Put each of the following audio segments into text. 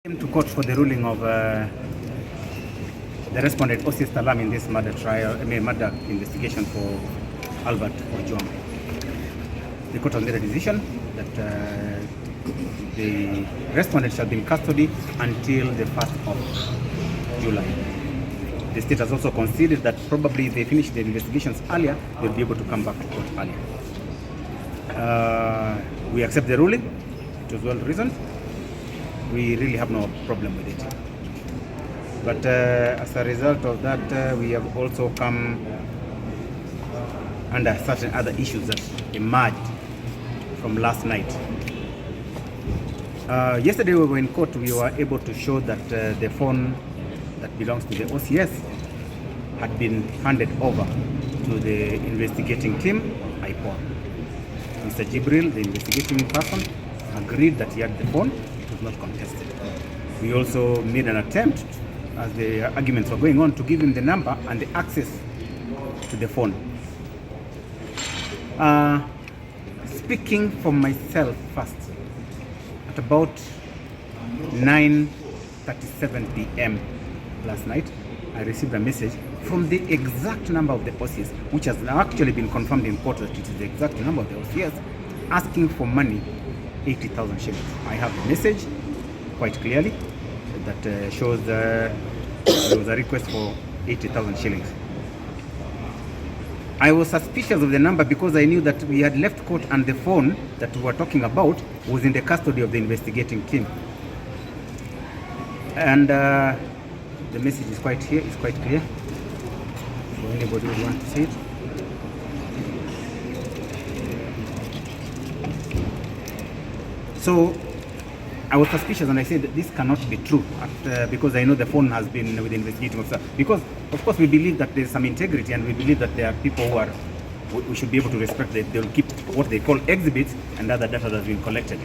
Came to court for the ruling of the respondent OCS Talam in this murder investigation for Albert Ojwang. The court has made a decision that the respondent shall be in custody until the 1st of July. The state has also conceded that probably if they finish the investigations earlier, they'll be able to come back to court earlier. We accept the ruling. It was well reasoned. We really have no problem with it. But as a result of that, we have also come under certain other issues that emerged from last night. Yesterday we were in court. We were able to show that the phone that belongs to the OCS had been handed over to the investigating team, IPOA. Mr. Jibril, the investigating person, agreed that he had the phone. It was not contested. We also made an attempt, as the arguments were going on, to give him the number and the access to the phone. Speaking for myself first, at about 9:37 p.m. last night, I received a message from the exact number of the OCS, which has now actually been confirmed in court that it is the exact number of the OCS, asking for money, 80,000 shillings. I have the message quite clearly that shows there was a request for 80,000 shillings. I was suspicious of the number because I knew that we had left court and the phone that we were talking about was in the custody of the investigating team. And the message is quite here, it's quite clear for anybody who wants to see it. So I was suspicious and I said this cannot be true because I know the phone has been with the investigating officer. Because of course we believe that there's some integrity and we believe that there are people who are, we should be able to respect that they'll keep what they call exhibits and other data that has been collected.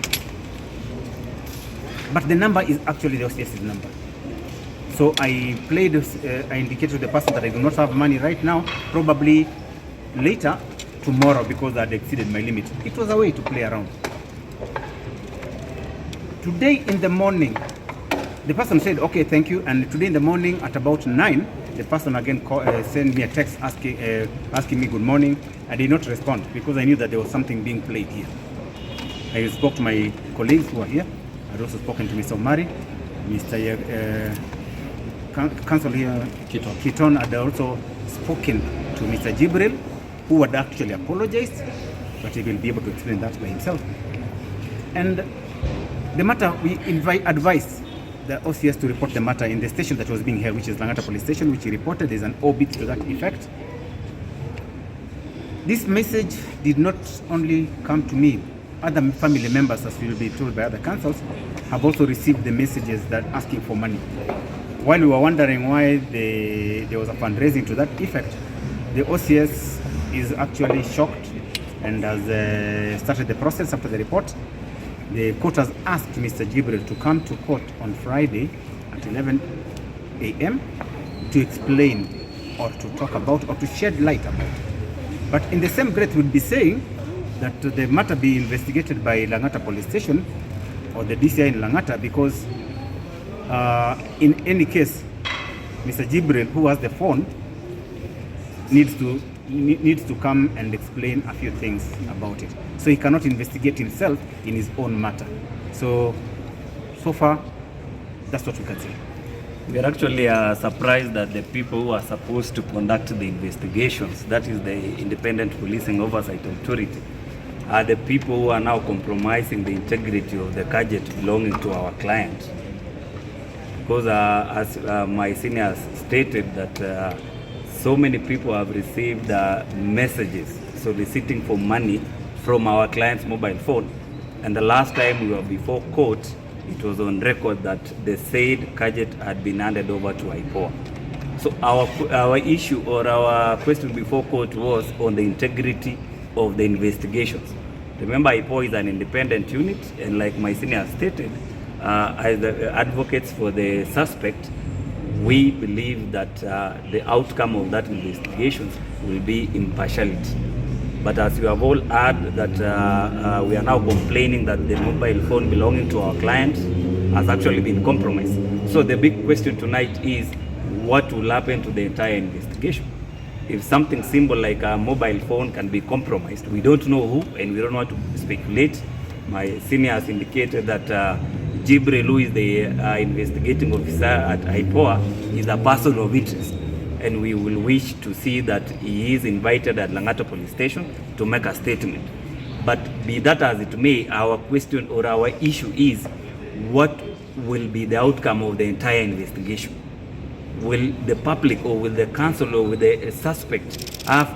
But the number is actually the OCS's number. So I indicated to the person that I do not have money right now, probably later, tomorrow, because I had exceeded my limit. It was a way to play around. Today in the morning, the person said, okay, thank you. And today in the morning at about 9, the person again sent me a text asking me good morning. I did not respond because I knew that there was something being played here. I spoke to my colleagues who are here. I had also spoken to Mr. Omari, Mr. Council here, Kiton had also spoken to Mr. Jibril, who had actually apologized, but he will be able to explain that by himself. And the matter, we advised the OCS to report the matter in the station that was being held, which is Langata Police Station, which he reported. There's an obit to that effect. This message did not only come to me. Other family members, as we will be told by other councils, have also received the messages that asking for money. While we were wondering why there was a fundraising to that effect, the OCS is actually shocked and has started the process after the report. The court has asked Mr. Jibril to come to court on Friday at 11 a.m. to explain or to talk about or to shed light about. But in the same breath, we'll be saying that the matter be investigated by Langata Police Station or the DCI in Langata, because in any case, Mr. Jibril, who has the phone, needs to come and explain a few things about it. So he cannot investigate himself in his own matter. So far, that's what we can say. We are actually surprised that the people who are supposed to conduct the investigations, that is the Independent Policing Oversight Authority, are the people who are now compromising the integrity of the gadget belonging to our clients. Because as my seniors stated that so many people have received messages soliciting for money from our client's mobile phone, and the last time we were before court, it was on record that the said gadget had been handed over to IPOA. So our issue or our question before court was on the integrity of the investigations. Remember, IPOA is an independent unit, and like my senior stated, as the advocates for the suspect, we believe that the outcome of that investigation will be impartiality. But as you have all heard that we are now complaining that the mobile phone belonging to our client has actually been compromised. So the big question tonight is, what will happen to the entire investigation? If something simple like a mobile phone can be compromised, we don't know who, and we don't want to speculate. My senior has indicated that Jibril, who is the investigating officer at IPOA, is a person of interest, and we will wish to see that he is invited at Lang'ata police station to make a statement. But be that as it may, our question or our issue is, what will be the outcome of the entire investigation? Will the public or will the council or will the suspect have,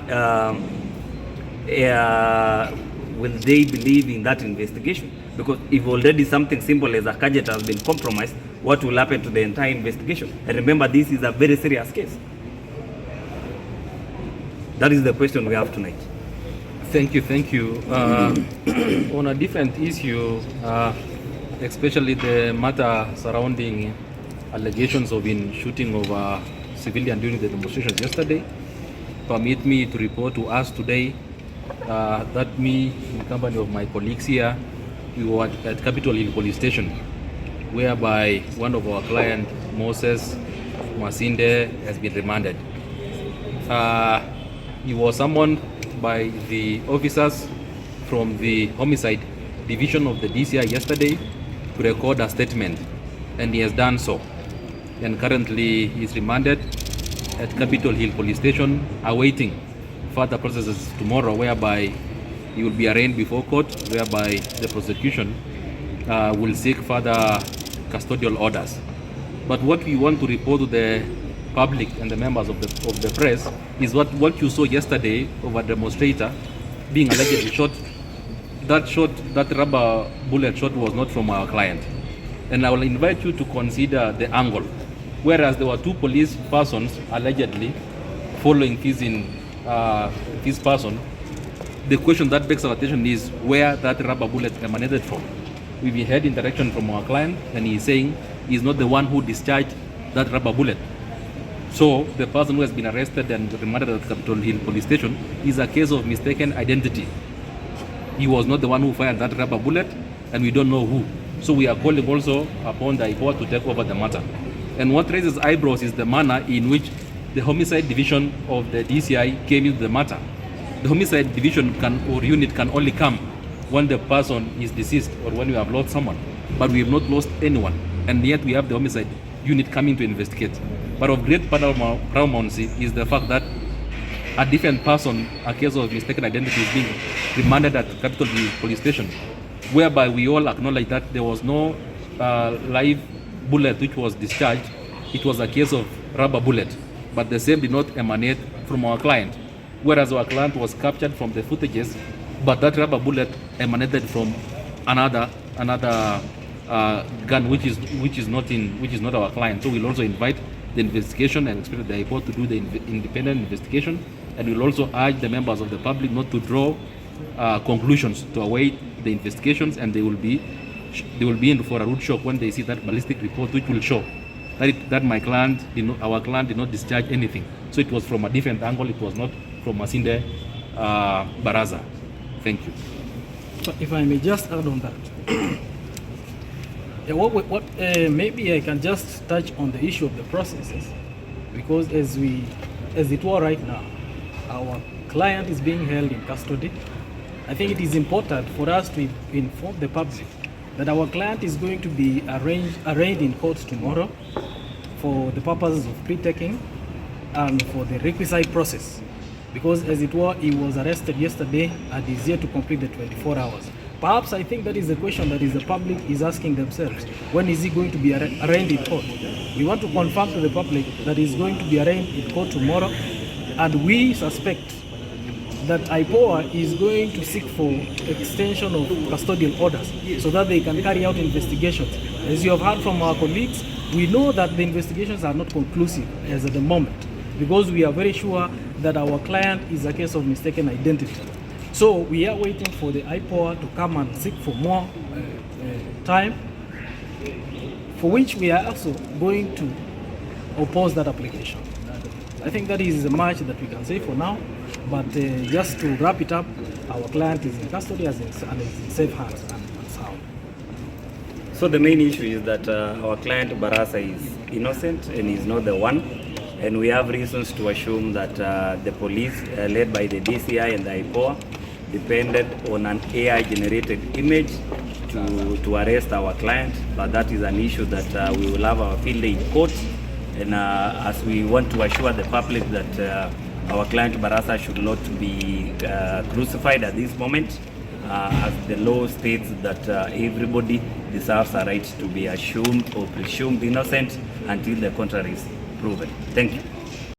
will they believe in that investigation? Because if already something simple as a gadget has been compromised, what will happen to the entire investigation? And remember, this is a very serious case. That is the question we have tonight. Thank you. On a different issue, especially the matter surrounding allegations of shooting of a civilian during the demonstrations yesterday, permit me to report to us today that me, in company of my colleagues here, we were at Capitol Hill Police Station, whereby one of our clients, Moses Masinde, has been remanded. He was summoned by the officers from the homicide division of the DCI yesterday to record a statement, and he has done so. And currently he is remanded at Capitol Hill Police Station, awaiting further processes tomorrow, whereby he will be arraigned before court, whereby the prosecution will seek further custodial orders. But what we want to report to the public and the members of the press is what you saw yesterday of a demonstrator being allegedly shot. That rubber bullet shot was not from our client. And I will invite you to consider the angle. Whereas there were two police persons allegedly following this person, the question that begs our attention is where that rubber bullet emanated from. We've had interaction from our client, and he's saying he's not the one who discharged that rubber bullet. So the person who has been arrested and remanded at Capitol Hill Police Station is a case of mistaken identity. He was not the one who fired that rubber bullet, and we don't know who. So we are calling also upon the IPOA to take over the matter. And what raises eyebrows is the manner in which the homicide division of the DCI came into the matter. The homicide division or unit can only come when the person is deceased or when we have lost someone. But we have not lost anyone, and yet we have the homicide unit coming to investigate. But of great paramountcy is the fact that a different person, a case of mistaken identity, is being remanded at Capitol Hill Police Station, whereby we all acknowledge that there was no live bullet which was discharged. It was a case of rubber bullet, but the same did not emanate from our client, whereas our client was captured from the footages, but that rubber bullet emanated from another gun which is not our client. So we'll also invite the investigation and expect the report to do the independent investigation, and we'll also urge the members of the public not to draw conclusions, to await the investigations, and they will be in for a rude shock when they see that ballistic report, which will show that our client did not discharge anything. So it was from a different angle. It was not from Masinde Baraza. Thank you. But if I may just add on that, maybe I can just touch on the issue of the processes, because as it were right now, our client is being held in custody. I think it is important for us to inform the public that our client is going to be arraigned in court tomorrow for the purposes of pre-taking and for the requisite process, because as it were, he was arrested yesterday and is yet to complete the 24 hours. Perhaps I think that is the question that the public is asking themselves. When is he going to be arraigned in court? We want to confirm to the public that he is going to be arraigned in court tomorrow, and we suspect that IPOA is going to seek for extension of custodial orders so that they can carry out investigations. As you have heard from our colleagues, we know that the investigations are not conclusive as at the moment, because we are very sure that our client is a case of mistaken identity. So we are waiting for the IPOA to come and seek for more time, for which we are also going to oppose that application. I think that is much that we can say for now, but just to wrap it up, our client is in custody and is in safe hands and sound. So the main issue is that our client Barasa is innocent and is not the one, and we have reasons to assume that the police, led by the DCI and the IPOA, depended on an AI-generated image to arrest our client. But that is an issue that we will have our field day in court, and as we want to assure the public that our client Barasa should not be crucified at this moment, as the law states that everybody deserves a right to be assumed or presumed innocent until the contrary is proven. Thank you.